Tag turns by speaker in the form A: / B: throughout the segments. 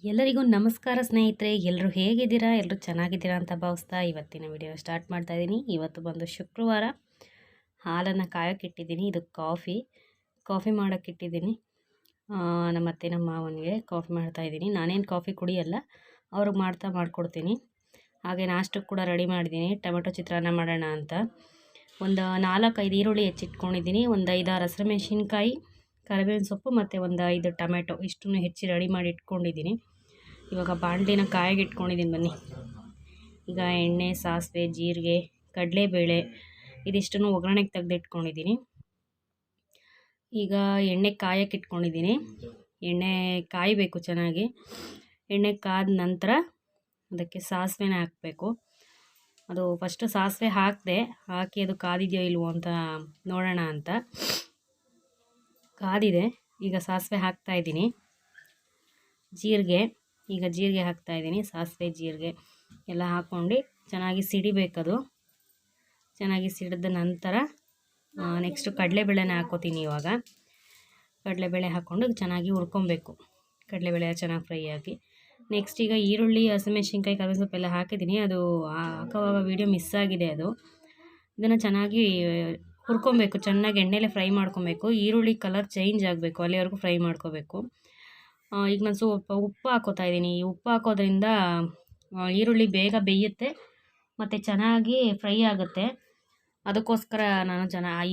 A: ಎಲ್ಲರಿಗೂ ನಮಸ್ಕಾರ ಸ್ನೇಹಿತರೆ. ಎಲ್ಲರೂ ಹೇಗಿದ್ದೀರಾ? ಎಲ್ಲರೂ ಚೆನ್ನಾಗಿದ್ದೀರಾ ಅಂತ ಭಾವಿಸ್ತಾ ಇವತ್ತಿನ ವಿಡಿಯೋ ಸ್ಟಾರ್ಟ್ ಮಾಡ್ತಾ ಇದ್ದೀನಿ. ಇವತ್ತು ಬಂದು ಶುಕ್ರವಾರ. ಹಾಲನ್ನು ಕಾಯೋಕ್ಕಿಟ್ಟಿದ್ದೀನಿ. ಇದು ಕಾಫಿ ಮಾಡೋಕ್ಕಿಟ್ಟಿದ್ದೀನಿ. ನಮ್ಮ ಅತ್ತೆ ನಮ್ಮ ಮಾವನಿಗೆ ಕಾಫಿ ಮಾಡ್ತಾಯಿದ್ದೀನಿ. ನಾನೇನು ಕಾಫಿ ಕುಡಿಯಲ್ಲ, ಅವ್ರಿಗೆ ಮಾಡಿಕೊಡ್ತೀನಿ. ಹಾಗೆ ನಾಷ್ಟಕ್ಕೆ ಕೂಡ ರೆಡಿ ಮಾಡಿದ್ದೀನಿ. ಟೊಮೆಟೊ ಚಿತ್ರಾನ್ನ ಮಾಡೋಣ ಅಂತ ಒಂದು 4-5 ಈರುಳ್ಳಿ ಹೆಚ್ಚಿಟ್ಕೊಂಡಿದ್ದೀನಿ. ಒಂದು 5-6 ಹಸಿಮೆಣಸಿನ್ಕಾಯಿ, ಕರಿಬೇವಿನ ಸೊಪ್ಪು ಮತ್ತು ಒಂದು 5 ಟೊಮೆಟೊ ಇಷ್ಟನ್ನು ಹೆಚ್ಚಿ ರೆಡಿ ಮಾಡಿ ಇಟ್ಕೊಂಡಿದ್ದೀನಿ. ಇವಾಗ ಬಾಣಲಿನ ಕಾಯಿಗೆ ಇಟ್ಕೊಂಡಿದ್ದೀನಿ. ಬನ್ನಿ, ಈಗ ಎಣ್ಣೆ, ಸಾಸಿವೆ, ಜೀರಿಗೆ, ಕಡಲೆಬೇಳೆ ಇದಿಷ್ಟನ್ನು ಒಗ್ಗರಣೆಗೆ ತೆಗೆದಿಟ್ಕೊಂಡಿದ್ದೀನಿ. ಈಗ ಎಣ್ಣೆ ಕಾಯಕ್ಕೆ ಇಟ್ಕೊಂಡಿದ್ದೀನಿ. ಎಣ್ಣೆ ಕಾಯಬೇಕು ಚೆನ್ನಾಗಿ. ಎಣ್ಣೆ ಕಾದ ನಂತರ ಅದಕ್ಕೆ ಸಾಸಿವೆನ ಹಾಕಬೇಕು. ಅದು ಫಸ್ಟು ಸಾಸಿವೆ ಹಾಕಿ ಅದು ಕಾದಿದೆಯೋ ಇಲ್ವೋ ಅಂತ ನೋಡೋಣ ಅಂತ. ಕಾದಿದೆ. ಈಗ ಸಾಸಿವೆ ಹಾಕ್ತಾಯಿದ್ದೀನಿ. ಜೀರಿಗೆ ಹಾಕ್ತಾಯಿದ್ದೀನಿ. ಸಾಸಿವೆ, ಜೀರಿಗೆ ಎಲ್ಲ ಹಾಕ್ಕೊಂಡು ಚೆನ್ನಾಗಿ ಸಿಡಿಬೇಕದು. ಚೆನ್ನಾಗಿ ಸಿಡಿದ ನಂತರ ನೆಕ್ಸ್ಟು ಕಡಲೆಬೇಳೆನ ಹಾಕ್ಕೋತೀನಿ. ಇವಾಗ ಕಡಲೆಬೇಳೆ ಹಾಕ್ಕೊಂಡು ಚೆನ್ನಾಗಿ ಹುರ್ಕೊಬೇಕು. ಕಡಲೆಬೇಳೆ ಚೆನ್ನಾಗಿ ಫ್ರೈ ಆಗಿ ನೆಕ್ಸ್ಟ್ ಈಗ ಈರುಳ್ಳಿ, ಹಸಿಮೆಣಸಿನ್ಕಾಯಿ, ಕರಿಬೇವು ಸೊಪ್ಪೆಲ್ಲ ಹಾಕಿದ್ದೀನಿ. ಅದು ಹಾಕೋವಾಗ ವೀಡಿಯೋ ಮಿಸ್ ಆಗಿದೆ. ಇದನ್ನು ಚೆನ್ನಾಗಿ ಹುರ್ಕೊಬೇಕು. ಚೆನ್ನಾಗಿ ಎಣ್ಣೆಲೆ ಫ್ರೈ ಮಾಡ್ಕೊಬೇಕು. ಈರುಳ್ಳಿ ಕಲರ್ ಚೇಂಜ್ ಆಗಬೇಕು, ಅಲ್ಲಿವರೆಗೂ ಫ್ರೈ ಮಾಡ್ಕೋಬೇಕು. ಈಗ ನಾನು ಸ್ವಲ್ಪ ಉಪ್ಪು ಹಾಕೋತಾ ಇದ್ದೀನಿ. ಈ ಉಪ್ಪು ಹಾಕೋದ್ರಿಂದ ಈರುಳ್ಳಿ ಬೇಗ ಬೇಯುತ್ತೆ ಮತ್ತು ಚೆನ್ನಾಗಿ ಫ್ರೈ ಆಗುತ್ತೆ. ಅದಕ್ಕೋಸ್ಕರ ನಾನು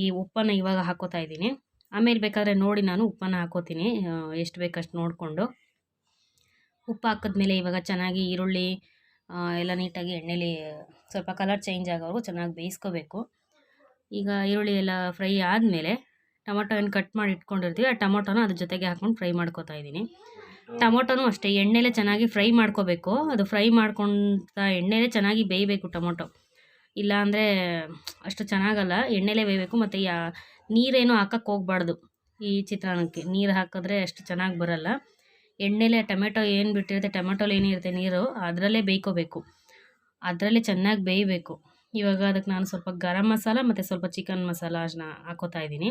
A: ಈ ಉಪ್ಪನ್ನು ಇವಾಗ ಹಾಕೋತಾ ಇದ್ದೀನಿ. ಆಮೇಲೆ ಬೇಕಾದರೆ ನೋಡಿ ನಾನು ಉಪ್ಪನ್ನು ಹಾಕೋತೀನಿ, ಎಷ್ಟು ಬೇಕಷ್ಟು ನೋಡಿಕೊಂಡು. ಉಪ್ಪು ಹಾಕಿದ್ಮೇಲೆ ಇವಾಗ ಚೆನ್ನಾಗಿ ಈರುಳ್ಳಿ ಎಲ್ಲ ನೀಟಾಗಿ ಎಣ್ಣೆಲಿ ಸ್ವಲ್ಪ ಕಲರ್ ಚೇಂಜ್ ಆಗೋವರೆಗೂ ಚೆನ್ನಾಗಿ ಬೇಯಿಸ್ಕೋಬೇಕು. ಈಗ ಈರುಳ್ಳಿ ಎಲ್ಲ ಫ್ರೈ ಆದಮೇಲೆ ಟೊಮೊಟೊ ಏನು ಕಟ್ ಮಾಡಿ ಇಟ್ಕೊಂಡಿರ್ತೀವಿ, ಆ ಟೊಮೊಟೊನ ಅದ್ರ ಜೊತೆಗೆ ಹಾಕ್ಕೊಂಡು ಫ್ರೈ ಮಾಡ್ಕೋತಾ ಇದ್ದೀನಿ. ಟೊಮೊಟೊನೂ ಅಷ್ಟೇ ಎಣ್ಣೆಲೇ ಚೆನ್ನಾಗಿ ಫ್ರೈ ಮಾಡ್ಕೋಬೇಕು. ಅದು ಫ್ರೈ ಮಾಡ್ಕೊತ ಎಣ್ಣೆಲೇ ಚೆನ್ನಾಗಿ ಬೇಯಬೇಕು ಟೊಮೊಟೊ. ಇಲ್ಲಾಂದರೆ ಅಷ್ಟು ಚೆನ್ನಾಗಲ್ಲ, ಎಣ್ಣೆಲೇ ಬೇಯಬೇಕು. ಮತ್ತು ನೀರೇನು ಹಾಕಕ್ಕೆ ಹೋಗ್ಬಾರ್ದು ಈ ಚಿತ್ರಾನ್ನಕ್ಕೆ. ನೀರು ಹಾಕಿದ್ರೆ ಅಷ್ಟು ಚೆನ್ನಾಗಿ ಬರಲ್ಲ. ಎಣ್ಣೆಲೇ ಟೊಮೆಟೊ ಏನು ಬಿಟ್ಟಿರುತ್ತೆ, ಟೊಮೆಟೊಲಿ ಏನಿರುತ್ತೆ ನೀರು, ಅದರಲ್ಲೇ ಬೇಯ್ಕೋಬೇಕು. ಅದರಲ್ಲೇ ಚೆನ್ನಾಗಿ ಬೇಯಬೇಕು. ಇವಾಗ ಅದಕ್ಕೆ ನಾನು ಸ್ವಲ್ಪ ಗರಂ ಮಸಾಲ ಮತ್ತು ಸ್ವಲ್ಪ ಚಿಕನ್ ಮಸಾಲ ಹಾಕೋತಾ ಇದ್ದೀನಿ.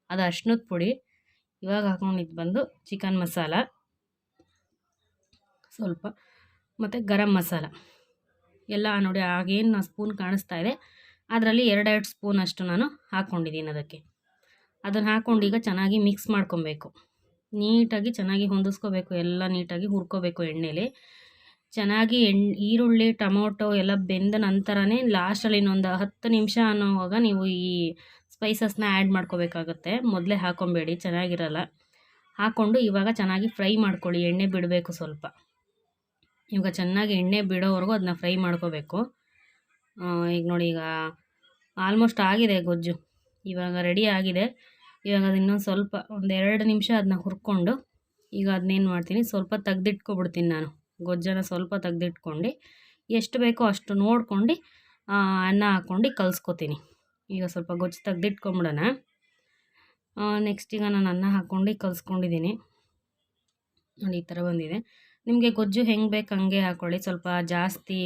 A: ಅದು ಅರ್ಶಿನದ ಪುಡಿ. ಇವಾಗ ಹಾಕೊಂಡಿದ್ದು ಬಂದು ಚಿಕನ್ ಮಸಾಲ ಸ್ವಲ್ಪ ಮತ್ತು ಗರಂ ಮಸಾಲ ಎಲ್ಲ ನೋಡಿ. ಆಗೇನು ಸ್ಪೂನ್ ಕಾಣಿಸ್ತಾ ಇದೆ ಅದರಲ್ಲಿ 2 ಸ್ಪೂನ್ ಅಷ್ಟು ನಾನು ಹಾಕ್ಕೊಂಡಿದ್ದೀನಿ ಅದಕ್ಕೆ. ಅದನ್ನು ಹಾಕ್ಕೊಂಡು ಈಗ ಚೆನ್ನಾಗಿ ಮಿಕ್ಸ್ ಮಾಡ್ಕೊಬೇಕು. ನೀಟಾಗಿ ಚೆನ್ನಾಗಿ ಹೊಂದಿಸ್ಕೋಬೇಕು. ಎಲ್ಲ ನೀಟಾಗಿ ಹುರ್ಕೋಬೇಕು ಎಣ್ಣೆಲಿ. ಚೆನ್ನಾಗಿ ಈರುಳ್ಳಿ, ಟೊಮೊಟೊ ಎಲ್ಲ ಬೆಂದ ನಂತರನೇ ಲಾಸ್ಟಲ್ಲಿ ಇನ್ನೊಂದು 10 ನಿಮಿಷ ಅನ್ನೋವಾಗ ನೀವು ಈ ಸ್ಪೈಸಸ್ನ ಆ್ಯಡ್ ಮಾಡ್ಕೋಬೇಕಾಗತ್ತೆ. ಮೊದಲೇ ಹಾಕ್ಕೊಬೇಡಿ, ಚೆನ್ನಾಗಿರಲ್ಲ. ಹಾಕ್ಕೊಂಡು ಇವಾಗ ಚೆನ್ನಾಗಿ ಫ್ರೈ ಮಾಡ್ಕೊಳ್ಳಿ. ಎಣ್ಣೆ ಬಿಡಬೇಕು ಸ್ವಲ್ಪ. ಇವಾಗ ಚೆನ್ನಾಗಿ ಎಣ್ಣೆ ಬಿಡೋವರೆಗೂ ಅದನ್ನ ಫ್ರೈ ಮಾಡ್ಕೋಬೇಕು. ಈಗ ನೋಡಿ, ಈಗ ಆಲ್ಮೋಸ್ಟ್ ಆಗಿದೆ ಗೊಜ್ಜು. ಇವಾಗ ರೆಡಿ ಆಗಿದೆ. ಇವಾಗ ಅದು ಇನ್ನೊಂದು ಸ್ವಲ್ಪ ಒಂದು 2 ನಿಮಿಷ ಅದನ್ನ ಹುರ್ಕೊಂಡು ಈಗ ಅದನ್ನೇನು ಮಾಡ್ತೀನಿ, ಸ್ವಲ್ಪ ತೆಗ್ದಿಟ್ಕೊಬಿಡ್ತೀನಿ ನಾನು. ಗೊಜ್ಜನ್ನು ಸ್ವಲ್ಪ ತೆಗ್ದಿಟ್ಕೊಂಡು ಎಷ್ಟು ಬೇಕೋ ಅಷ್ಟು ನೋಡ್ಕೊಂಡು ಅನ್ನ ಹಾಕ್ಕೊಂಡು ಕಲಿಸ್ಕೊತೀನಿ. ಈಗ ಸ್ವಲ್ಪ ಗೊಜ್ಜು ತೆಗ್ದಿಟ್ಕೊಂಬಿಡೋಣ. ನೆಕ್ಸ್ಟ್ ಈಗ ನಾನು ಅನ್ನ ಹಾಕ್ಕೊಂಡು ಕಲಿಸ್ಕೊಂಡಿದ್ದೀನಿ. ನೋಡಿ, ಈ ಥರ ಬಂದಿದೆ. ನಿಮಗೆ ಗೊಜ್ಜು ಹೆಂಗೆ ಬೇಕು ಹಂಗೆ ಹಾಕ್ಕೊಳ್ಳಿ. ಸ್ವಲ್ಪ ಜಾಸ್ತಿ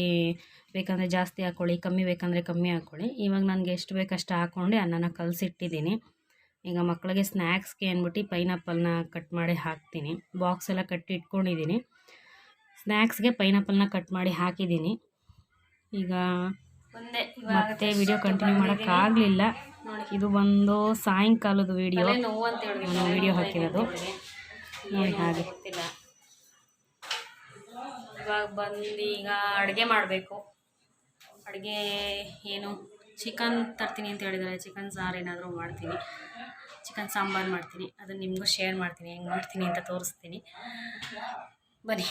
A: ಬೇಕಂದರೆ ಜಾಸ್ತಿ ಹಾಕ್ಕೊಳ್ಳಿ, ಕಮ್ಮಿ ಬೇಕಂದರೆ ಕಮ್ಮಿ ಹಾಕ್ಕೊಳ್ಳಿ. ಇವಾಗ ನನಗೆ ಎಷ್ಟು ಬೇಕಷ್ಟು ಹಾಕ್ಕೊಂಡು ಅನ್ನನ ಕಲಸಿಟ್ಟಿದ್ದೀನಿ. ಈಗ ಮಕ್ಕಳಿಗೆ ಸ್ನ್ಯಾಕ್ಸ್ಗೆ ಅಂದ್ಬಿಟ್ಟು ಪೈನಾಪಲ್ನ ಕಟ್ ಮಾಡಿ ಹಾಕ್ತೀನಿ. ಬಾಕ್ಸ್ ಎಲ್ಲ ಕಟ್ಟಿ ಇಟ್ಕೊಂಡಿದ್ದೀನಿ. ಸ್ನ್ಯಾಕ್ಸ್ಗೆ ಪೈನಾಪಲ್ನ ಕಟ್ ಮಾಡಿ ಹಾಕಿದ್ದೀನಿ. ಈಗ ಮತ್ತೆ ವಿಡಿಯೋ ಕಂಟಿನ್ಯೂ ಮಾಡೋಕ್ಕಾಗಲಿಲ್ಲ. ಇದು ಒಂದು ಸಾಯಂಕಾಲದ ವಿಡಿಯೋ ಹಾಕಿರೋದು ನೋಡಿ. ಹಾಗೆ ಇವಾಗ ಬಂದು ಈಗ ಅಡುಗೆ ಮಾಡಬೇಕು. ಅಡುಗೆ ಏನು, ಚಿಕನ್ ತರ್ತೀನಿ ಅಂತ ಹೇಳಿದ್ದಾರೆ. ಚಿಕನ್ ಸಾರು ಏನಾದರೂ ಮಾಡ್ತೀನಿ, ಚಿಕನ್ ಸಾಂಬಾರು ಮಾಡ್ತೀನಿ. ಅದನ್ನು ನಿಮಗೂ ಶೇರ್ ಮಾಡ್ತೀನಿ, ಹೆಂಗೆ ಮಾಡ್ತೀನಿ ಅಂತ ತೋರಿಸ್ತೀನಿ. ಬನ್ನಿ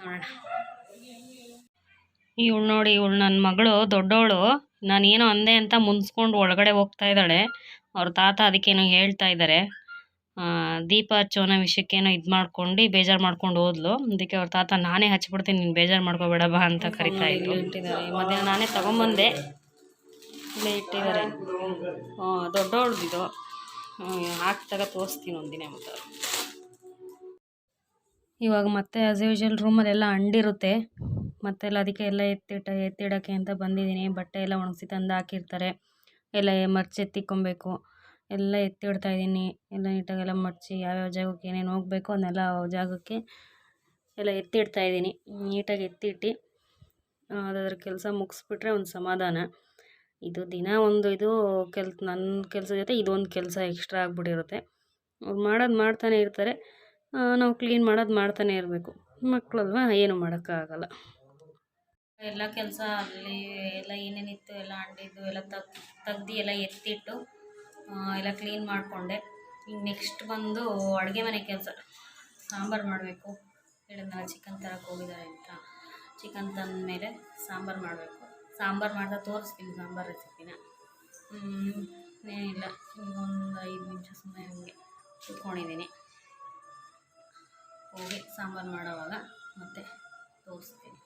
A: ನೋಡೋಣ. ಇವಳು ನೋಡಿ, ನನ್ನ ಮಗಳು ದೊಡ್ಡವಳು. ನಾನೇನೋ ಅಂದೆ ಅಂತ ಮುನ್ಸ್ಕೊಂಡು ಒಳಗಡೆ ಹೋಗ್ತಾ ಇದ್ದಾಳೆ. ಅವ್ರ ತಾತ ಅದಕ್ಕೇನೋ ಹೇಳ್ತಾ ಇದ್ದಾರೆ. ದೀಪ ಹಚ್ಚೋನ ವಿಷಯಕ್ಕೇನೋ ಇದು ಮಾಡ್ಕೊಂಡು ಬೇಜಾರು ಮಾಡ್ಕೊಂಡು ಹೋದ್ಲು. ಅದಕ್ಕೆ ಅವ್ರ ತಾತ ನಾನೇ ಹಚ್ಬಿಡ್ತೀನಿ, ನೀನು ಬೇಜಾರು ಮಾಡ್ಕೋಬೇಡ ಬಾ ಅಂತ ಕರಿತಾ ಇದ್ರು. ಇಟ್ಟಿದ್ದಾರೆ ಮಧ್ಯಾಹ್ನ, ನಾನೇ ತೊಗೊಂಬಂದೆ. ಇಲ್ಲೇ ಇಟ್ಟಿದ್ದಾರೆ. ದೊಡ್ಡವಳ್ದಿದು. ಹಾಕಿದಾಗ ತೋರಿಸ್ತೀನಿ ಒಂದಿನ. ಮತ್ತು ಇವಾಗ ಮತ್ತೆ ಆಸ್ ಯೂಶುವಲ್ ರೂಮಲ್ಲೆಲ್ಲ ಅಂಡಿರುತ್ತೆ. ಮತ್ತೆಲ್ಲ ಅದಕ್ಕೆ ಎಲ್ಲ ಎತ್ತಿಡೋಕ್ಕೆ ಅಂತ ಬಂದಿದ್ದೀನಿ. ಬಟ್ಟೆ ಎಲ್ಲ ಒಣಗಿಸಿ ತಂದು ಹಾಕಿರ್ತಾರೆ. ಎಲ್ಲ ಮರ್ಚೆತ್ತಿಕ್ಕೊಬೇಕು. ಎಲ್ಲ ಎತ್ತಿಡ್ತಾ ಇದ್ದೀನಿ. ಎಲ್ಲ ನೀಟಾಗೆಲ್ಲ ಮಡಚಿ ಯಾವ್ಯಾವ ಜಾಗಕ್ಕೆ ಏನೇನು ಹೋಗಬೇಕು ಅದನ್ನೆಲ್ಲ ಜಾಗಕ್ಕೆ ಎಲ್ಲ ಎತ್ತಿಡ್ತಾಯಿದ್ದೀನಿ. ನೀಟಾಗಿ ಎತ್ತಿಟ್ಟು ಅದರ ಕೆಲಸ ಮುಗಿಸ್ಬಿಟ್ರೆ ಒಂದು ಸಮಾಧಾನ. ಇದು ದಿನ ಒಂದು ಇದು ನನ್ನ ಕೆಲಸ ಜೊತೆ ಇದೊಂದು ಕೆಲಸ ಎಕ್ಸ್ಟ್ರಾ ಆಗಿಬಿಟ್ಟಿರುತ್ತೆ. ಅವ್ರು ಮಾಡೋದು ಮಾಡ್ತಾನೆ ಇರ್ತಾರೆ, ನಾವು ಕ್ಲೀನ್ ಮಾಡೋದು ಮಾಡ್ತಾನೆ ಇರಬೇಕು. ಮಕ್ಕಳಲ್ವ, ಏನು ಮಾಡೋಕ್ಕಾಗಲ್ಲ. ಎಲ್ಲ ಕೆಲಸ ಅಲ್ಲಿ ಎಲ್ಲ ಏನೇನಿತ್ತು ಎಲ್ಲ ಅಂಟಿದ್ದು ಎಲ್ಲ ತೆಗ್ದು ಎಲ್ಲ ಎತ್ತಿಟ್ಟು ಎಲ್ಲ ಕ್ಲೀನ್ ಮಾಡಿಕೊಂಡೆ. ಈಗ ನೆಕ್ಸ್ಟ್ ಬಂದು ಅಡುಗೆ ಮನೆ ಕೆಲಸ. ಸಾಂಬಾರು ಮಾಡಬೇಕು. ಹೇಳಿದ್ನಲ್ಲ ಚಿಕನ್ ತರಕ್ಕೆ ಹೋಗಿದ್ದಾರೆ ಅಂತ. ಚಿಕನ್ ತಂದ ಮೇಲೆ ಸಾಂಬಾರು ಮಾಡಬೇಕು. ಸಾಂಬಾರು ಮಾಡ್ತಾ ತೋರಿಸ್ತೀನಿ ಸಾಂಬಾರು ರೆಸಿಪಿನ. ಏನಿಲ್ಲ, ಈಗ ಒಂದು 5 ನಿಮಿಷ ಸುಮ್ಮನೆ ಹಾಗೆ ಕೂತ್ಕೊಂಡಿದ್ದೀನಿ. ಹೋಗಿ ಸಾಂಬಾರು ಮಾಡೋವಾಗ ಮತ್ತೆ ತೋರಿಸ್ತೀನಿ.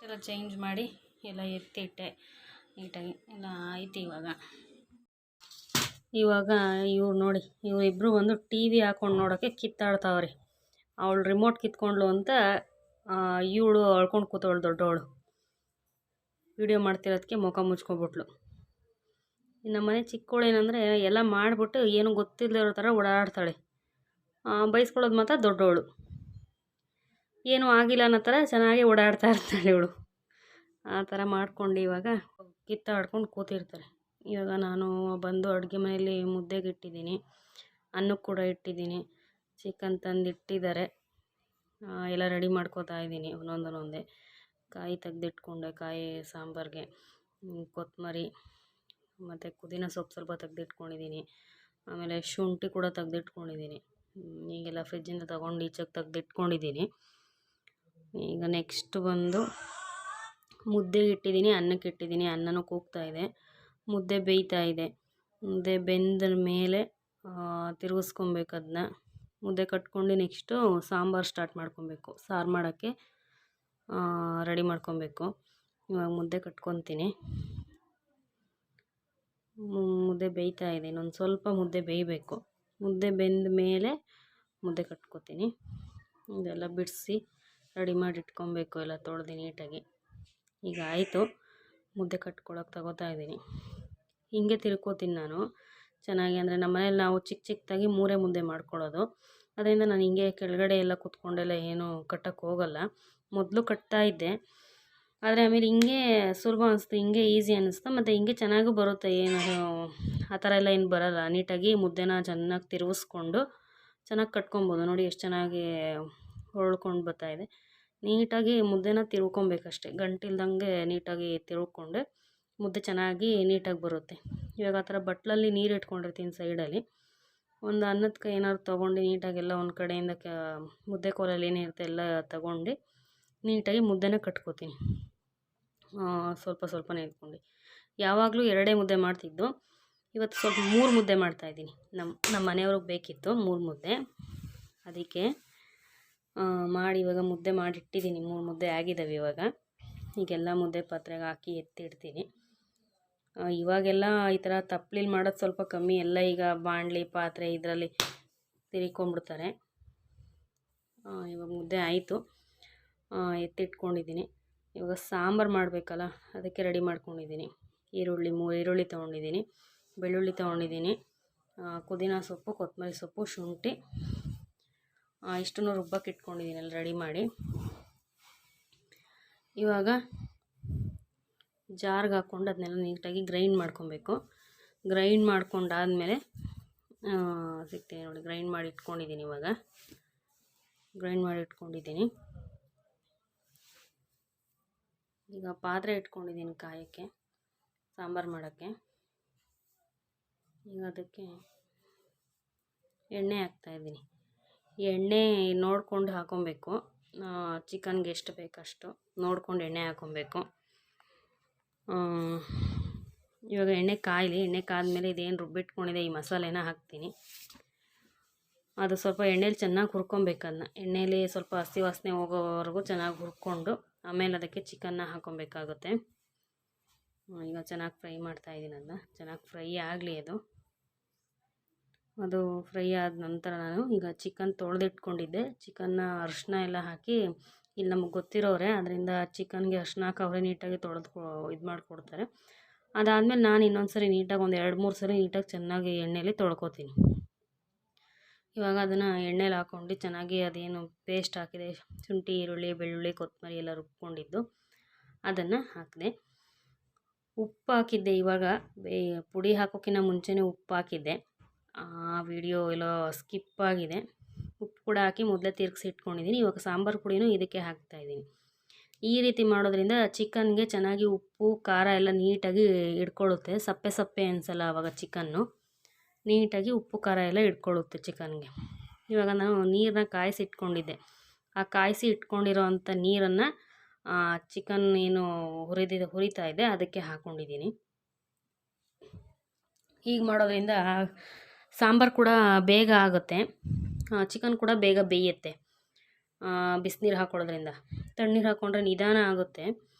A: ಎಲ್ಲ ಚೇಂಜ್ ಮಾಡಿ ಎಲ್ಲ ಎತ್ತಿಟ್ಟೆ ನೀಟಾಗಿ. ಎಲ್ಲ ಆಯ್ತು. ಇವಾಗ ಇವ್ರು ನೋಡಿ, ಇವರಿಬ್ಬರು ಬಂದು ಟಿ ವಿ ಹಾಕ್ಕೊಂಡು ನೋಡೋಕ್ಕೆ ಕಿತ್ತಾಡ್ತಾವ್ರಿ. ಅವಳು ರಿಮೋಟ್ ಕಿತ್ಕೊಂಡ್ಲು ಅಂತ ಇವಳು ಅಳ್ಕೊಂಡು ಕೂತವಳು. ದೊಡ್ಡವಳು ವೀಡಿಯೋ ಮಾಡ್ತಿರೋದಕ್ಕೆ ಮುಖ ಮುಚ್ಕೊಬಿಟ್ಲು. ನಮ್ಮ ಮನೆ ಚಿಕ್ಕವಳೇನಂದರೆ ಎಲ್ಲ ಮಾಡಿಬಿಟ್ಟು ಏನೂ ಗೊತ್ತಿಲ್ಲದಿರೋ ಥರ ಓಡಾಡ್ತಾಳೆ. ಬೈಸ್ಕೊಳ್ಳೋದು ಮಾತ್ರ ದೊಡ್ಡವಳು. ಏನೂ ಆಗಿಲ್ಲ ಅನ್ನೋ ಥರ ಚೆನ್ನಾಗಿ ಓಡಾಡ್ತಾ ಇರ್ತಾಳೆ ಇವಳು. ಆ ಥರ ಮಾಡ್ಕೊಂಡು ಇವಾಗ ಕಿತ್ತಾಡ್ಕೊಂಡು ಕೂತಿರ್ತಾರೆ. ಇವಾಗ ನಾನು ಬಂದು ಅಡುಗೆ ಮನೆಯಲ್ಲಿ ಮುದ್ದೆಗೆ ಇಟ್ಟಿದ್ದೀನಿ, ಅನ್ನಕ್ಕೆ ಕೂಡ ಇಟ್ಟಿದ್ದೀನಿ. ಚಿಕನ್ ತಂದು ಇಟ್ಟಿದ್ದಾರೆ, ಎಲ್ಲ ರೆಡಿ ಮಾಡ್ಕೋತಾ ಇದ್ದೀನಿ ಒಂದೊಂದೇ. ಕಾಯಿ ತೆಗ್ದಿಟ್ಕೊಂಡೆ, ಕಾಯಿ ಸಾಂಬಾರಿಗೆ ಕೊತ್ತಂಬರಿ ಮತ್ತು ಪುದೀನ ಸೊಪ್ಪು ಸ್ವಲ್ಪ ತೆಗ್ದಿಟ್ಕೊಂಡಿದ್ದೀನಿ. ಆಮೇಲೆ ಶುಂಠಿ ಕೂಡ ತೆಗ್ದಿಟ್ಕೊಂಡಿದ್ದೀನಿ. ಈಗೆಲ್ಲ ಫ್ರಿಜ್ಜಿಂದ ತೊಗೊಂಡು ಈಚೆಗೆ ತೆಗ್ದಿಟ್ಕೊಂಡಿದ್ದೀನಿ. ಈಗ ನೆಕ್ಸ್ಟ್ ಬಂದು ಮುದ್ದೆಗೆ ಇಟ್ಟಿದ್ದೀನಿ, ಅನ್ನಕ್ಕೆ ಇಟ್ಟಿದ್ದೀನಿ. ಅನ್ನನೂ ಕೂಗ್ತಾಯಿದೆ, ಮುದ್ದೆ ಬೇಯ್ತಾ ಇದೆ. ಮುದ್ದೆ ಬೆಂದ ಮೇಲೆ ತಿರುಗಿಸ್ಕೊಬೇಕು. ಅದನ್ನ ಮುದ್ದೆ ಕಟ್ಕೊಂಡು ನೆಕ್ಸ್ಟು ಸಾಂಬಾರು ಸ್ಟಾರ್ಟ್ ಮಾಡ್ಕೊಬೇಕು. ಸಾರು ಮಾಡೋಕ್ಕೆ ರೆಡಿ ಮಾಡ್ಕೊಬೇಕು. ಇವಾಗ ಮುದ್ದೆ ಕಟ್ಕೊತೀನಿ. ಮುದ್ದೆ ಬೇಯ್ತಾ ಇದೆ, ಇನ್ನೊಂದು ಸ್ವಲ್ಪ ಮುದ್ದೆ ಬೇಯಬೇಕು. ಮುದ್ದೆ ಬೆಂದ ಮೇಲೆ ಮುದ್ದೆ ಕಟ್ಕೊತೀನಿ. ಇದೆಲ್ಲ ಬಿಡಿಸಿ ರೆಡಿ ಮಾಡಿ ಇಟ್ಕೊಬೇಕು, ಎಲ್ಲ ತೊಳೆದು ನೀಟಾಗಿ. ಈಗ ಆಯಿತು, ಮುದ್ದೆ ಕಟ್ಕೊಳಕ್ಕೆ ತಗೋತಾ ಇದ್ದೀನಿ. ಹಿಂಗೆ ತಿರ್ಕೋತೀನಿ ನಾನು ಚೆನ್ನಾಗಿ. ಅಂದರೆ ನಮ್ಮ ಮನೇಲಿ ನಾವು ಚಿಕ್ಕದಾಗಿ 3 ಮುದ್ದೆ ಮಾಡ್ಕೊಳ್ಳೋದು. ಅದರಿಂದ ನಾನು ಹಿಂಗೆ ಕೆಳಗಡೆ ಎಲ್ಲ ಕೂತ್ಕೊಂಡೆಲ್ಲ ಏನು ಕಟ್ಟಕ್ಕೆ ಹೋಗಲ್ಲ. ಮೊದಲು ಕಟ್ತಾ ಇದ್ದೆ, ಆದರೆ ಆಮೇಲೆ ಹಿಂಗೆ ಸುಲಭ ಅನಿಸ್ತು, ಹಿಂಗೆ ಈಸಿ ಅನ್ನಿಸ್ತು. ಮತ್ತು ಹಿಂಗೆ ಚೆನ್ನಾಗೂ ಬರುತ್ತೆ, ಏನು ಆ ಥರ ಎಲ್ಲ ಏನು ಬರೋಲ್ಲ. ನೀಟಾಗಿ ಮುದ್ದೆನ ಚೆನ್ನಾಗಿ ತಿರುಗಿಸ್ಕೊಂಡು ಚೆನ್ನಾಗಿ ಕಟ್ಕೊಬೋದು. ನೋಡಿ ಎಷ್ಟು ಚೆನ್ನಾಗಿ ಹೊಳ್ಕೊಂಡು ಬರ್ತಾಯಿದೆ. ನೀಟಾಗಿ ಮುದ್ದೆನ ತಿರ್ಕೊಬೇಕಷ್ಟೆ, ಗಂಟಿಲ್ದಂಗೆ ನೀಟಾಗಿ ತಿರ್ಕೊಂಡೆ ಮುದ್ದೆ ಚೆನ್ನಾಗಿ ನೀಟಾಗಿ ಬರುತ್ತೆ. ಇವಾಗ ಆ ಥರ ಬಟ್ಲಲ್ಲಿ ನೀರು ಇಟ್ಕೊಂಡಿರ್ತೀನಿ ಸೈಡಲ್ಲಿ. ಒಂದು ಅನ್ನದಕ್ಕೆ ಏನಾದ್ರು ತೊಗೊಂಡು ನೀಟಾಗೆಲ್ಲ ಒಂದು ಕಡೆಯಿಂದ ಮುದ್ದೆ ಕೋಲಲ್ಲಿ ಏನಿರುತ್ತೆ ಎಲ್ಲ ತಗೊಂಡು ನೀಟಾಗಿ ಮುದ್ದೆನ ಕಟ್ಕೋತೀನಿ. ಸ್ವಲ್ಪನೇ ಇಟ್ಕೊಂಡು. ಯಾವಾಗಲೂ 2 ಮುದ್ದೆ ಮಾಡ್ತಿದ್ದು, ಇವತ್ತು ಸ್ವಲ್ಪ 3 ಮುದ್ದೆ ಮಾಡ್ತಾಯಿದ್ದೀನಿ. ನಮ್ಮ ಮನೆಯವ್ರಿಗೆ ಬೇಕಿತ್ತು 3 ಮುದ್ದೆ, ಅದಕ್ಕೆ ಮಾಡಿ ಇವಾಗ ಮುದ್ದೆ ಮಾಡಿಟ್ಟಿದ್ದೀನಿ. 3 ಮುದ್ದೆ ಆಗಿದ್ದಾವೆ ಇವಾಗ. ಈಗೆಲ್ಲ ಮುದ್ದೆ ಪಾತ್ರೆಗೆ ಹಾಕಿ ಎತ್ತಿಡ್ತೀನಿ. ಇವಾಗೆಲ್ಲ ಈ ಥರ ತಪ್ಪಲಿಲ್ಲಿ ಮಾಡೋದು ಸ್ವಲ್ಪ ಕಮ್ಮಿ. ಎಲ್ಲ ಈಗ ಬಾಣಲಿ ಪಾತ್ರೆ ಇದರಲ್ಲಿ ತಿರ್ಕೊಂಬಿಡ್ತಾರೆ. ಇವಾಗ ಮುದ್ದೆ ಆಯಿತು, ಎತ್ತಿಟ್ಕೊಂಡಿದ್ದೀನಿ. ಇವಾಗ ಸಾಂಬಾರು ಮಾಡಬೇಕಲ್ಲ, ಅದಕ್ಕೆ ರೆಡಿ ಮಾಡ್ಕೊಂಡಿದ್ದೀನಿ. 3 ಈರುಳ್ಳಿ ತೊಗೊಂಡಿದ್ದೀನಿ, ಬೆಳ್ಳುಳ್ಳಿ ತೊಗೊಂಡಿದ್ದೀನಿ, ಪುದೀನ ಸೊಪ್ಪು, ಕೊತ್ತಂಬರಿ ಸೊಪ್ಪು, ಶುಂಠಿ ಇಷ್ಟನ್ನು ರುಬ್ಬಕ್ಕೆ ಇಟ್ಕೊಂಡಿದ್ದೀನಿ ಎಲ್ಲ ರೆಡಿ ಮಾಡಿ. ಇವಾಗ ಜಾರ್ಗೆ ಹಾಕ್ಕೊಂಡು ಅದನ್ನೆಲ್ಲ ನೀಟಾಗಿ ಗ್ರೈಂಡ್ ಮಾಡ್ಕೊಬೇಕು. ಗ್ರೈಂಡ್ ಮಾಡ್ಕೊಂಡಾದಮೇಲೆ ಸಿಗ್ತೀನಿ ನೋಡಿ, ಗ್ರೈಂಡ್ ಮಾಡಿ ಇಟ್ಕೊಂಡಿದ್ದೀನಿ. ಇವಾಗ ಗ್ರೈಂಡ್ ಮಾಡಿ ಇಟ್ಕೊಂಡಿದ್ದೀನಿ. ಈಗ ಪಾತ್ರೆ ಇಟ್ಕೊಂಡಿದ್ದೀನಿ ಕಾಯೋಕ್ಕೆ, ಸಾಂಬಾರು ಮಾಡೋಕ್ಕೆ. ಈಗ ಅದಕ್ಕೆ ಎಣ್ಣೆ ಹಾಕ್ತಾಯಿದ್ದೀನಿ. ಎಣ್ಣೆ ನೋಡ್ಕೊಂಡು ಹಾಕ್ಕೊಬೇಕು. ಚಿಕನ್ಗೆ ಎಷ್ಟು ಬೇಕಷ್ಟು ನೋಡ್ಕೊಂಡು ಎಣ್ಣೆ ಹಾಕ್ಕೊಬೇಕು. ಇವಾಗ ಎಣ್ಣೆ ಕಾಯಲಿ. ಎಣ್ಣೆ ಕಾದ್ಮೇಲೆ ಇದೇನು ರುಬ್ಬಿಟ್ಕೊಂಡಿದೆ ಈ ಮಸಾಲೆನ ಹಾಕ್ತೀನಿ. ಅದು ಸ್ವಲ್ಪ ಎಣ್ಣೆಲಿ ಚೆನ್ನಾಗಿ ಹುರ್ಕೊಬೇಕು. ಅದನ್ನ ಎಣ್ಣೆಲಿ ಸ್ವಲ್ಪ ಹಸಿ ವಾಸನೆ ಹೋಗೋವರೆಗೂ ಚೆನ್ನಾಗಿ ಹುರ್ಕೊಂಡು ಆಮೇಲೆ ಅದಕ್ಕೆ ಚಿಕನ್ನ ಹಾಕ್ಕೊಬೇಕಾಗುತ್ತೆ. ಈಗ ಚೆನ್ನಾಗಿ ಫ್ರೈ ಮಾಡ್ತಾಯಿದ್ದೀನಿ. ಅದನ್ನ ಚೆನ್ನಾಗಿ ಫ್ರೈ ಆಗಲಿ. ಅದು ಫ್ರೈ ಆದ ನಂತರ ನಾನು ಈಗ ಚಿಕನ್ ತೊಳೆದಿಟ್ಕೊಂಡಿದ್ದೆ. ಚಿಕನ್ನ ಅರಿಶಿನ ಎಲ್ಲ ಹಾಕಿ, ಇಲ್ಲಿ ನಮಗೆ ಗೊತ್ತಿರೋರೆ, ಅದರಿಂದ ಚಿಕನ್ಗೆ ಅರಿಶಿನ ಹಾಕಿ ಅವರೇ ನೀಟಾಗಿ ತೊಳೆದು ಇದು ಮಾಡಿಕೊಡ್ತಾರೆ. ಅದಾದಮೇಲೆ ನಾನು ಇನ್ನೊಂದು ಸರಿ ನೀಟಾಗಿ ಒಂದು 2-3 ಸರಿ ನೀಟಾಗಿ ಚೆನ್ನಾಗಿ ಎಣ್ಣೆಯಲ್ಲಿ ತೊಳ್ಕೊತೀನಿ. ಇವಾಗ ಅದನ್ನು ಎಣ್ಣೆಲಿ ಹಾಕ್ಕೊಂಡು ಚೆನ್ನಾಗಿ ಅದೇನು ಪೇಸ್ಟ್ ಹಾಕಿದೆ, ಶುಂಠಿ ಈರುಳ್ಳಿ ಬೆಳ್ಳುಳ್ಳಿ ಕೊತ್ತಂಬರಿ ಎಲ್ಲ ರುಬ್ಕೊಂಡಿದ್ದು ಅದನ್ನು ಹಾಕಿದೆ. ಉಪ್ಪು ಹಾಕಿದ್ದೆ, ಇವಾಗ ಪುಡಿ ಹಾಕೋಕ್ಕಿಂತ ಮುಂಚೆನೇ ಉಪ್ಪು ಹಾಕಿದ್ದೆ. ಆ ವಿಡಿಯೋ ಎಲ್ಲೋ ಸ್ಕಿಪ್ ಆಗಿದೆ. ಉಪ್ಪು ಕೂಡ ಹಾಕಿ ಮೊದಲೇ ತಿರುಗಿಸಿ ಇಟ್ಕೊಂಡಿದ್ದೀನಿ. ಇವಾಗ ಸಾಂಬಾರು ಪುಡಿನೂ ಇದಕ್ಕೆ ಹಾಕ್ತಾಯಿದ್ದೀನಿ. ಈ ರೀತಿ ಮಾಡೋದ್ರಿಂದ ಚಿಕನ್ಗೆ ಚೆನ್ನಾಗಿ ಉಪ್ಪು ಖಾರ ಎಲ್ಲ ನೀಟಾಗಿ ಹಿಡ್ಕೊಳ್ಳುತ್ತೆ. ಸಪ್ಪೆ ಸಪ್ಪೆ ಅನಿಸಲ್ಲ ಆವಾಗ ಚಿಕನ್ನು. ನೀಟಾಗಿ ಉಪ್ಪು ಖಾರ ಎಲ್ಲ ಹಿಡ್ಕೊಳ್ಳುತ್ತೆ ಚಿಕನ್ಗೆ. ಇವಾಗ ನಾನು ನೀರನ್ನ ಕಾಯಿಸಿ ಇಟ್ಕೊಂಡಿದ್ದೆ. ಆ ಕಾಯಿಸಿ ಇಟ್ಕೊಂಡಿರೋ ಅಂಥ ನೀರನ್ನು ಚಿಕನ್ ಏನು ಹುರಿತಾ ಇದೆ ಅದಕ್ಕೆ ಹಾಕ್ಕೊಂಡಿದ್ದೀನಿ. ಹೀಗೆ ಮಾಡೋದ್ರಿಂದ ಸಾಂಬಾರು ಕೂಡ ಬೇಗ ಆಗುತ್ತೆ, ಚಿಕನ್ ಕೂಡ ಬೇಗ ಬೇಯುತ್ತೆ. ಬಿಸಿನೀರು ಹಾಕ್ಕೊಳ್ಳೋದ್ರಿಂದ. ತಣ್ಣೀರು ಹಾಕ್ಕೊಂಡ್ರೆ ನಿಧಾನ ಆಗುತ್ತೆ.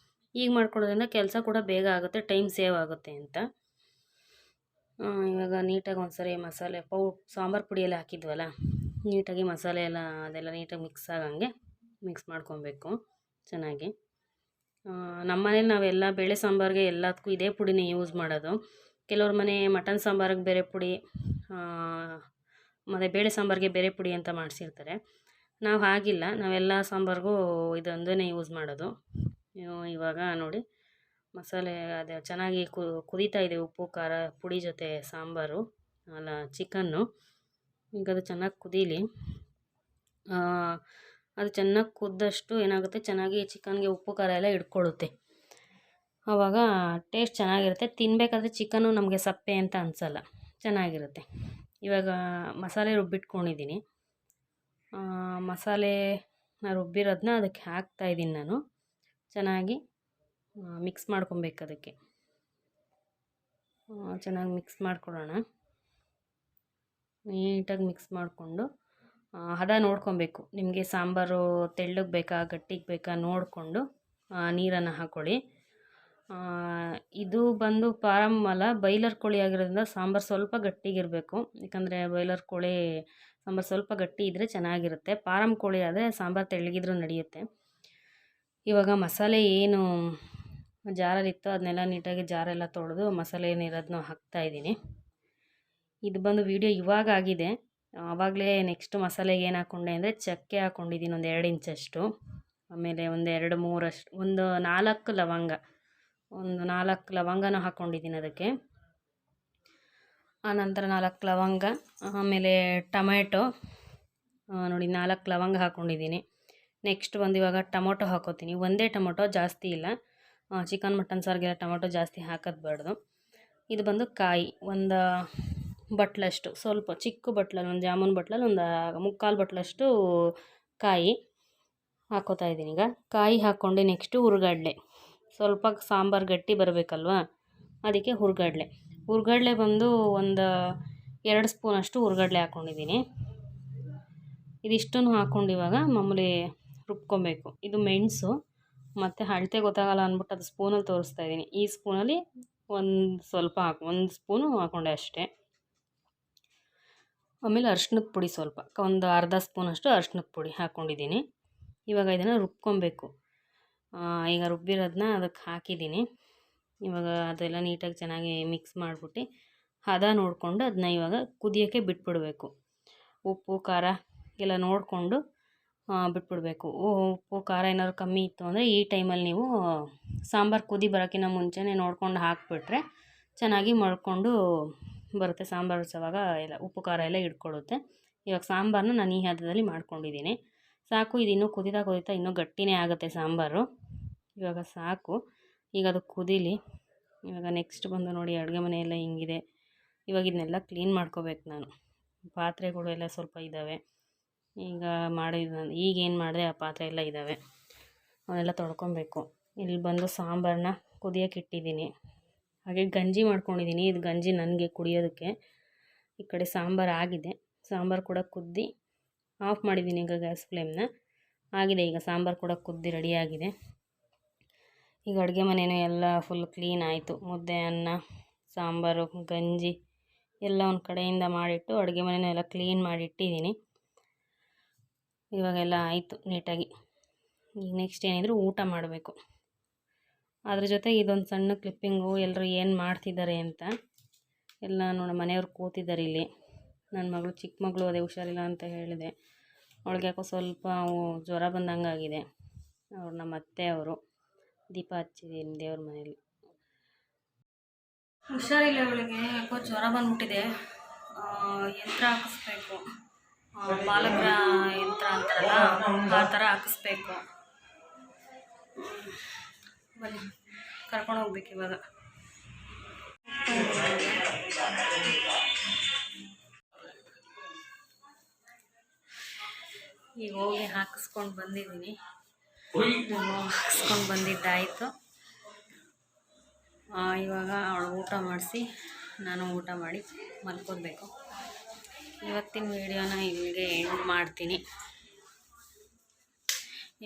A: ಈಗ ಮಾಡ್ಕೊಳ್ಳೋದ್ರಿಂದ ಕೆಲಸ ಕೂಡ ಬೇಗ ಆಗುತ್ತೆ, ಟೈಮ್ ಸೇವ್ ಆಗುತ್ತೆ ಅಂತ. ಇವಾಗ ನೀಟಾಗಿ ಒಂದ್ಸರಿ ಮಸಾಲೆ ಸಾಂಬಾರು ಪುಡಿಯೆಲ್ಲ ಹಾಕಿದ್ವಲ್ಲ, ನೀಟಾಗಿ ಮಸಾಲೆ ಎಲ್ಲ ಅದೆಲ್ಲ ನೀಟಾಗಿ ಮಿಕ್ಸ್ ಮಾಡ್ಕೊಬೇಕು ಚೆನ್ನಾಗಿ. ನಮ್ಮ ಮನೇಲಿ ನಾವೆಲ್ಲ ಬೇಳೆ ಸಾಂಬಾರಿಗೆ ಎಲ್ಲದಕ್ಕೂ ಇದೇ ಪುಡಿನೇ ಯೂಸ್ ಮಾಡೋದು. ಕೆಲವ್ರ ಮನೆ ಮಟನ್ ಸಾಂಬಾರಿಗೆ ಬೇರೆ ಪುಡಿ, ಮತ್ತು ಬೇಳೆ ಸಾಂಬಾರಿಗೆ ಬೇರೆ ಪುಡಿ ಅಂತ ಮಾಡಿಸಿರ್ತಾರೆ. ನಾವು ಹಾಗಿಲ್ಲ, ನಾವೆಲ್ಲ ಸಾಂಬಾರಿಗೂ ಇದೊಂದೇ ಯೂಸ್ ಮಾಡೋದು. ಇವಾಗ ನೋಡಿ ಮಸಾಲೆ ಅದೇ ಚೆನ್ನಾಗಿ ಕುದೀತಾ ಇದೆ, ಉಪ್ಪು ಖಾರ ಪುಡಿ ಜೊತೆ ಸಾಂಬಾರು ಅಲ್ಲ ಚಿಕನ್ನು. ಈಗ ಅದು ಚೆನ್ನಾಗಿ ಕುದೀಲಿ. ಅದು ಚೆನ್ನಾಗಿ ಕುದ್ದಷ್ಟು ಏನಾಗುತ್ತೆ, ಚೆನ್ನಾಗಿ ಚಿಕನ್ಗೆ ಉಪ್ಪು ಖಾರ ಎಲ್ಲ ಹಿಡ್ಕೊಳ್ಳುತ್ತೆ. ಆವಾಗ ಟೇಸ್ಟ್ ಚೆನ್ನಾಗಿರುತ್ತೆ. ತಿನ್ನಬೇಕಾದ್ರೆ ಚಿಕನ್ನು ನಮಗೆ ಸಪ್ಪೆ ಅಂತ ಅನಿಸಲ್ಲ, ಚೆನ್ನಾಗಿರುತ್ತೆ. ಇವಾಗ ಮಸಾಲೆ ರುಬ್ಬಿಟ್ಕೊಂಡಿದ್ದೀನಿ. ಮಸಾಲೆನ ರುಬ್ಬಿರೋದನ್ನ ಅದಕ್ಕೆ ಹಾಕ್ತಾಯಿದ್ದೀನಿ ನಾನು. ಚೆನ್ನಾಗಿ ಮಿಕ್ಸ್ ಮಾಡ್ಕೊಬೇಕು. ಅದಕ್ಕೆ ಚೆನ್ನಾಗಿ ಮಿಕ್ಸ್ ಮಾಡ್ಕೊಳ್ಳೋಣ. ನೀಟಾಗಿ ಮಿಕ್ಸ್ ಮಾಡಿಕೊಂಡು ಹದ ನೋಡ್ಕೊಬೇಕು. ನಿಮಗೆ ಸಾಂಬಾರು ತೆಳ್ಳಗೆ ಬೇಕಾ ಗಟ್ಟಿಗೆ ಬೇಕಾ ನೋಡಿಕೊಂಡು ನೀರನ್ನು ಹಾಕ್ಕೊಳ್ಳಿ. ಇದು ಬಂದು ಫಾರಮ್ ಅಲ್ಲ, ಬೈಲರ್ ಕೋಳಿ ಆಗಿರೋದ್ರಿಂದ ಸಾಂಬಾರು ಸ್ವಲ್ಪ ಗಟ್ಟಿಗಿರಬೇಕು. ಯಾಕಂದರೆ ಬೈಲರ್ ಕೋಳಿ ಸಾಂಬಾರು ಸ್ವಲ್ಪ ಗಟ್ಟಿ ಇದ್ದರೆ ಚೆನ್ನಾಗಿರುತ್ತೆ. ಫಾರಮ್ ಕೋಳಿ ಆದರೆ ಸಾಂಬಾರು ತೆಳ್ಳಗಿದ್ರೂ ನಡೆಯುತ್ತೆ. ಇವಾಗ ಮಸಾಲೆ ಏನು ಜಾರಲ್ಲಿತ್ತೋ ಅದನ್ನೆಲ್ಲ ನೀಟಾಗಿ ಜಾರೆಲ್ಲ ತೊಳೆದು ಮಸಾಲೆ ಏನಿರೋದನ್ನೂ ಹಾಕ್ತಾಯಿದ್ದೀನಿ. ಇದು ಬಂದು ವಿಡಿಯೋ ಇವಾಗ ಆಗಿದೆ. ಆವಾಗಲೇ ನೆಕ್ಸ್ಟ್ ಮಸಾಲೆಗೆ ಏನು ಹಾಕ್ಕೊಂಡೆ ಅಂದರೆ ಚಕ್ಕೆ ಹಾಕ್ಕೊಂಡಿದ್ದೀನಿ, ಒಂದು 2 ಇಂಚಷ್ಟು. ಆಮೇಲೆ ಒಂದು 2-3 ಒಂದು 4 ಲವಂಗ, ಒಂದು 4 ಲವಂಗನೂ ಹಾಕ್ಕೊಂಡಿದ್ದೀನಿ ಅದಕ್ಕೆ. ಆನಂತರ 4 ಲವಂಗ, ಆಮೇಲೆ ಟೊಮೆಟೊ ನೋಡಿ 4 ಲವಂಗ ಹಾಕ್ಕೊಂಡಿದ್ದೀನಿ. ನೆಕ್ಸ್ಟ್ ಬಂದು ಇವಾಗ ಟೊಮೊಟೊ ಹಾಕೋತೀನಿ. ಒಂದೇ ಟೊಮೊಟೊ, ಜಾಸ್ತಿ ಇಲ್ಲ. ಚಿಕನ್ ಮಟನ್ ಸಾರಿಗೆಲ್ಲ ಟೊಮೊಟೊ ಜಾಸ್ತಿ ಹಾಕೋದ್ಬಾರ್ದು. ಇದು ಬಂದು ಕಾಯಿ, ಒಂದು ಬಟ್ಲಷ್ಟು, ಸ್ವಲ್ಪ ಚಿಕ್ಕ ಬಟ್ಲಲ್ಲಿ, ಒಂದು ಜಾಮೂನ್ ಬಟ್ಲಲ್ಲಿ ಒಂದು 3/4 ಬಟ್ಲಷ್ಟು ಕಾಯಿ ಹಾಕ್ಕೋತಾ ಇದ್ದೀನಿ. ಈಗ ಕಾಯಿ ಹಾಕ್ಕೊಂಡು ನೆಕ್ಸ್ಟು ಹುರ್ಗಡ್ಲೆ, ಸ್ವಲ್ಪ ಸಾಂಬಾರು ಗಟ್ಟಿ ಬರಬೇಕಲ್ವ, ಅದಕ್ಕೆ ಹುರ್ಗಡ್ಲೆ ಬಂದು ಒಂದು 2 ಸ್ಪೂನಷ್ಟು ಹುರ್ಗಡ್ಲೆ ಹಾಕ್ಕೊಂಡಿದ್ದೀನಿ. ಇದಿಷ್ಟನ್ನು ಹಾಕ್ಕೊಂಡು ಇವಾಗ ಮಾಮೂಲಿ ರುಬ್ಕೊಬೇಕು. ಇದು ಮೆಣಸು ಮತ್ತು ಅಳತೆ ಗೊತ್ತಾಗಲ್ಲ ಅಂದ್ಬಿಟ್ಟು ಅದು ಸ್ಪೂನಲ್ಲಿ ತೋರಿಸ್ತಾ ಇದ್ದೀನಿ. ಈ ಸ್ಪೂನಲ್ಲಿ ಒಂದು ಸ್ಪೂನು ಹಾಕ್ಕೊಂಡೆ ಅಷ್ಟೇ. ಆಮೇಲೆ ಅರ್ಶಿಣದ ಪುಡಿ ಸ್ವಲ್ಪ, ಒಂದು ಅರ್ಧ ಸ್ಪೂನಷ್ಟು ಅರ್ಶಿಣದ ಪುಡಿ ಹಾಕ್ಕೊಂಡಿದ್ದೀನಿ. ಇವಾಗ ಇದನ್ನು ರುಬ್ಕೊಬೇಕು. ಈಗ ರುಬ್ಬಿರೋದನ್ನ ಅದಕ್ಕೆ ಹಾಕಿದ್ದೀನಿ. ಇವಾಗ ಅದೆಲ್ಲ ನೀಟಾಗಿ ಚೆನ್ನಾಗಿ ಮಿಕ್ಸ್ ಮಾಡಿಬಿಟ್ಟು ಹದ ನೋಡಿಕೊಂಡು ಅದನ್ನ ಇವಾಗ ಕುದಿಯೋಕ್ಕೆ ಬಿಟ್ಬಿಡಬೇಕು. ಉಪ್ಪು ಖಾರ ಎಲ್ಲ ನೋಡಿಕೊಂಡು ಬಿಟ್ಬಿಡಬೇಕು. ಉಪ್ಪು ಖಾರ ಏನಾದ್ರು ಕಮ್ಮಿ ಇತ್ತು ಅಂದರೆ ಈ ಟೈಮಲ್ಲಿ ನೀವು ಸಾಂಬಾರು ಕುದಿ ಬರೋಕ್ಕಿಂತ ಮುಂಚೆನೇ ನೋಡ್ಕೊಂಡು ಹಾಕಿಬಿಟ್ರೆ ಚೆನ್ನಾಗಿ ಮಳ್ಕೊಂಡು ಬರುತ್ತೆ. ಸಾಂಬಾರು ಸವಾಗ ಎಲ್ಲ ಉಪ್ಪು ಖಾರ ಎಲ್ಲ ಹಿಡ್ಕೊಳ್ಳುತ್ತೆ. ಇವಾಗ ಸಾಂಬಾರನ್ನ ನಾನು ಈ ಹದದಲ್ಲಿ ಮಾಡ್ಕೊಂಡಿದ್ದೀನಿ. ಸಾಕು, ಇದು ಇನ್ನೂ ಕುದೀತಾ ಇನ್ನೂ ಗಟ್ಟಿನೇ ಆಗುತ್ತೆ ಸಾಂಬಾರು. ಇವಾಗ ಸಾಕು, ಈಗ ಅದು ಕುದೀಲಿ. ಇವಾಗ ನೆಕ್ಸ್ಟ್ ಬಂದು ನೋಡಿ ಅಡುಗೆ ಮನೆಯೆಲ್ಲ ಹಿಂಗಿದೆ. ಇವಾಗ ಇದನ್ನೆಲ್ಲ ಕ್ಲೀನ್ ಮಾಡ್ಕೋಬೇಕು ನಾನು. ಪಾತ್ರೆಗಳು ಎಲ್ಲ ಸ್ವಲ್ಪ ಇದ್ದಾವೆ. ಈಗೇನು ಮಾಡಿದೆ ಆ ಪಾತ್ರೆ ಎಲ್ಲ ಇದ್ದಾವೆ, ಅವನ್ನೆಲ್ಲ ತೊಳ್ಕೊಬೇಕು. ಇಲ್ಲಿ ಬಂದು ಸಾಂಬಾರನ್ನ ಕುದಿಯೋಕೆ ಇಟ್ಟಿದ್ದೀನಿ. ಹಾಗೆ ಗಂಜಿ ಮಾಡ್ಕೊಂಡಿದ್ದೀನಿ. ಇದು ಗಂಜಿ ನನಗೆ ಕುಡಿಯೋದಕ್ಕೆ. ಈ ಕಡೆ ಸಾಂಬಾರು ಆಗಿದೆ, ಸಾಂಬಾರು ಕೂಡ ಕುದ್ದಿ ಆಫ್ ಮಾಡಿದ್ದೀನಿ ಈಗ ಗ್ಯಾಸ್ ಫ್ಲೇಮ್ನ. ಆಗಿದೆ, ಈಗ ಸಾಂಬಾರು ಕೂಡ ಕುದ್ದಿ ರೆಡಿಯಾಗಿದೆ. ಈಗ ಅಡುಗೆ ಮನೆಯೂ ಎಲ್ಲ ಫುಲ್ ಕ್ಲೀನ್ ಆಯಿತು. ಮುದ್ದೆ, ಅನ್ನ, ಸಾಂಬಾರು, ಗಂಜಿ ಎಲ್ಲ ಒಂದು ಕಡೆಯಿಂದ ಮಾಡಿಟ್ಟು ಅಡುಗೆ ಮನೆಯೂ ಎಲ್ಲ ಕ್ಲೀನ್ ಮಾಡಿಟ್ಟಿದ್ದೀನಿ. ಇವಾಗೆಲ್ಲ ಆಯಿತು ನೀಟಾಗಿ. ಈಗ ನೆಕ್ಸ್ಟ್ ಏನಿದ್ರು ಊಟ ಮಾಡಬೇಕು. ಅದ್ರ ಜೊತೆ ಇದೊಂದು ಸಣ್ಣ ಕ್ಲಿಪ್ಪಿಂಗು, ಎಲ್ಲರೂ ಏನು ಮಾಡ್ತಿದ್ದಾರೆ ಅಂತ ಎಲ್ಲ ನೋಡಿ. ಮನೆಯವ್ರು ಕೂತಿದ್ದಾರೆ ಇಲ್ಲಿ, ನನ್ನ ಮಗಳು ಚಿಕ್ಕ ಮಗಳು ಅದೇ ಹುಷಾರಿಲ್ಲ ಅಂತ ಹೇಳಿದೆ. ಅವಳಿಗೆ ಯಾಕೋ ಸ್ವಲ್ಪ ಜ್ವರ ಬಂದಂಗಾಗಿದೆ. ಅವ್ರು ನಮ್ಮ ಅತ್ತೆ ಅವರು ದೀಪ ಹಚ್ಚಿದ್ದೀನಿ ದೇವ್ರ ಮನೇಲಿ. ಹುಷಾರಿಲ್ಲ ಅವಳಿಗೆ, ಯಾಕೋ ಜ್ವರ ಬಂದ್ಬಿಟ್ಟಿದೆ. ಯಂತ್ರ ಹಾಕಿಸ್ಬೇಕು, ಬಾಲಗ್ರ ಯಂತ್ರ ಅಂತಾರಲ್ಲ ಆ ಥರ ಹಾಕಿಸ್ಬೇಕು. ಬನ್ನಿ ಕರ್ಕೊಂಡು ಹೋಗ್ಬೇಕು ಇವಾಗ. ಈಗ ಹೋಗಿ ಹಾಕಿಸ್ಕೊಂಡು ಬಂದಿದ್ದೀನಿ. ಹಾಕಿಸ್ಕೊಂಡು ಬಂದಿದ್ದಾಯಿತು. ಇವಾಗ ಅವಳು ಊಟ ಮಾಡಿಸಿ ನಾನು ಊಟ ಮಾಡಿ ಮಲ್ಕೋಬೇಕು. ಇವತ್ತಿನ ವೀಡಿಯೋನ ಇಲ್ಲಿಗೆ ಎಂಡ್ ಮಾಡ್ತೀನಿ.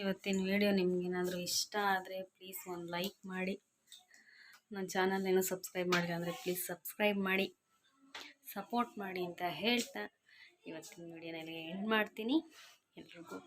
A: ಇವತ್ತಿನ ವೀಡಿಯೋ ನಿಮಗೇನಾದರೂ ಇಷ್ಟ ಆದರೆ ಪ್ಲೀಸ್ ಒಂದು ಲೈಕ್ ಮಾಡಿ. ನನ್ನ ಚಾನಲ್ ಏನೋ ಸಬ್ಸ್ಕ್ರೈಬ್ ಮಾಡಿಲ್ಲ ಅಂದರೆ ಪ್ಲೀಸ್ ಸಬ್ಸ್ಕ್ರೈಬ್ ಮಾಡಿ, ಸಪೋರ್ಟ್ ಮಾಡಿ ಅಂತ ಹೇಳ್ತಾ ಇವತ್ತಿನ ವೀಡಿಯೋನ ಇಲ್ಲಿಗೆ ಎಂಡ್ ಮಾಡ್ತೀನಿ. ಎಲ್ರಿಗೂ